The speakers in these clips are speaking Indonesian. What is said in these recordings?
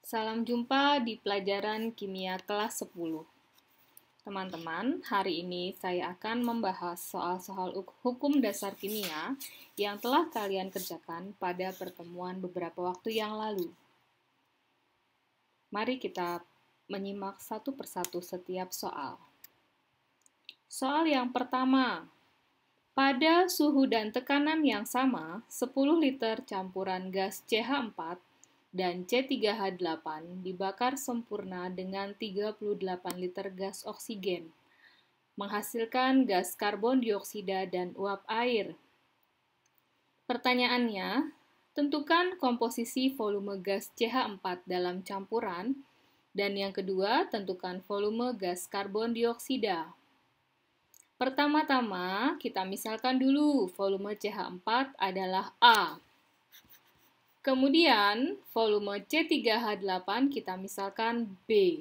Salam jumpa di pelajaran kimia kelas 10. Teman-teman, hari ini saya akan membahas soal-soal hukum dasar kimia yang telah kalian kerjakan pada pertemuan beberapa waktu yang lalu. Mari kita menyimak satu persatu setiap soal. Soal yang pertama, pada suhu dan tekanan yang sama, 10 liter campuran gas CH4 dan C3H8 dibakar sempurna dengan 38 liter gas oksigen, menghasilkan gas karbon dioksida dan uap air. Pertanyaannya, tentukan komposisi volume gas CH4 dalam campuran, dan yang kedua, tentukan volume gas karbon dioksida. Pertama-tama, kita misalkan dulu volume CH4 adalah A. Kemudian, volume C3H8 kita misalkan B.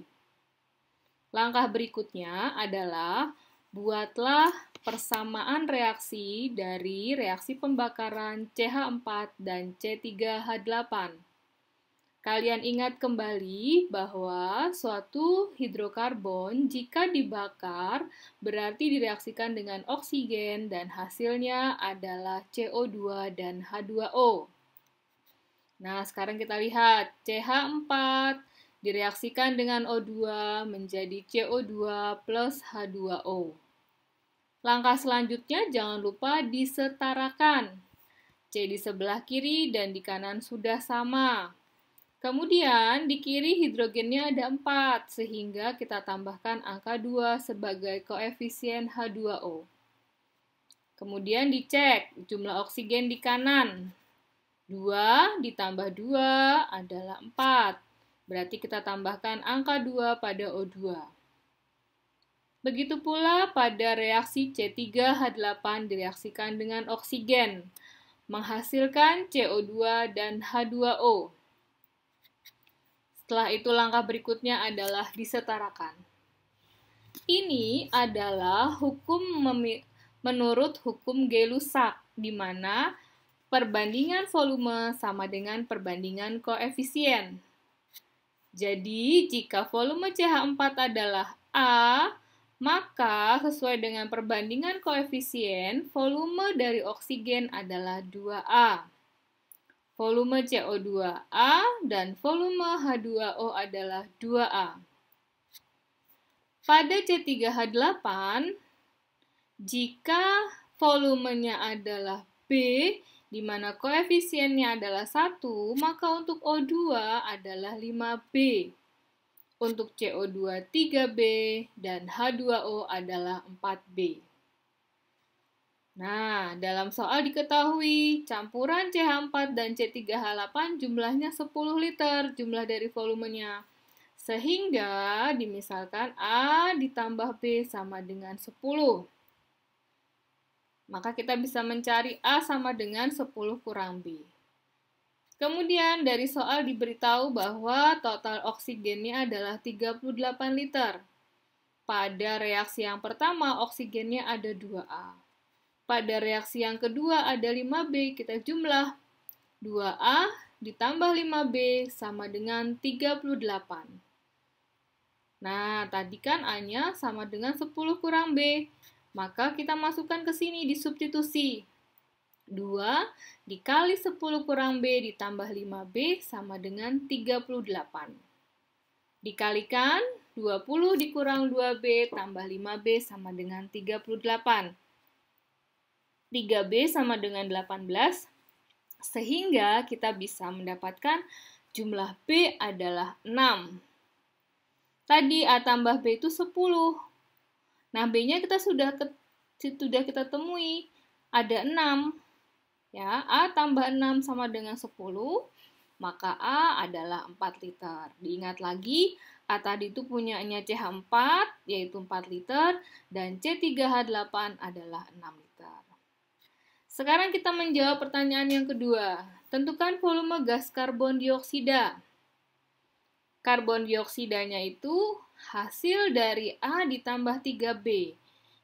Langkah berikutnya adalah buatlah persamaan reaksi dari reaksi pembakaran CH4 dan C3H8. Kalian ingat kembali bahwa suatu hidrokarbon jika dibakar berarti direaksikan dengan oksigen dan hasilnya adalah CO2 dan H2O. Nah, sekarang kita lihat CH4 direaksikan dengan O2 menjadi CO2 plus H2O. Langkah selanjutnya jangan lupa disetarakan. C di sebelah kiri dan di kanan sudah sama. Kemudian di kiri hidrogennya ada 4, sehingga kita tambahkan angka 2 sebagai koefisien H2O. Kemudian dicek jumlah oksigen di kanan. 2 ditambah 2 adalah 4. Berarti kita tambahkan angka 2 pada O2. Begitu pula pada reaksi C3H8 direaksikan dengan oksigen, menghasilkan CO2 dan H2O. Setelah itu langkah berikutnya adalah disetarakan. Ini adalah menurut hukum Gay-Lussac, di mana perbandingan volume sama dengan perbandingan koefisien. Jadi, jika volume CH4 adalah A, maka sesuai dengan perbandingan koefisien, volume dari oksigen adalah 2A. Volume CO2 A dan volume H2O adalah 2A. Pada C3H8, jika volumenya adalah B, di mana koefisiennya adalah 1, maka untuk O2 adalah 5B. Untuk CO2 3B dan H2O adalah 4B. Nah, dalam soal diketahui campuran CH4 dan C3H8 jumlahnya 10 liter jumlah dari volumenya. Sehingga dimisalkan A ditambah B sama dengan 10. Maka kita bisa mencari A sama dengan 10 kurang B. Kemudian dari soal diberitahu bahwa total oksigennya adalah 38 liter. Pada reaksi yang pertama oksigennya ada 2A. Pada reaksi yang kedua ada 5B, kita jumlah 2A ditambah 5B sama dengan 38. Nah, tadi kan A-nya sama dengan 10 kurang B. Maka kita masukkan ke sini di substitusi. 2 dikali 10 kurang B ditambah 5B sama dengan 38. Dikalikan 20 dikurang 2B tambah 5B sama dengan 38. 3B sama dengan 18, sehingga kita bisa mendapatkan jumlah B adalah 6. Tadi A tambah B itu 10. Nah, B-nya kita sudah kita temui, ada 6. Ya, A tambah 6 sama dengan 10, maka A adalah 4 liter. Diingat lagi, A tadi itu punyanya CH4, yaitu 4 liter, dan C3H8 adalah 6 liter. Sekarang kita menjawab pertanyaan yang kedua. Tentukan volume gas karbon dioksida. Karbon dioksidanya itu hasil dari A ditambah 3B.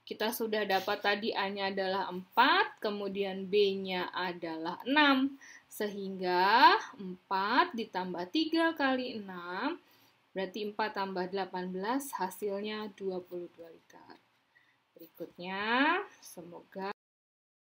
Kita sudah dapat tadi A-nya adalah 4, kemudian B-nya adalah 6. Sehingga 4 ditambah 3 kali 6, berarti 4 tambah 18, hasilnya 22 liter. Berikutnya, semoga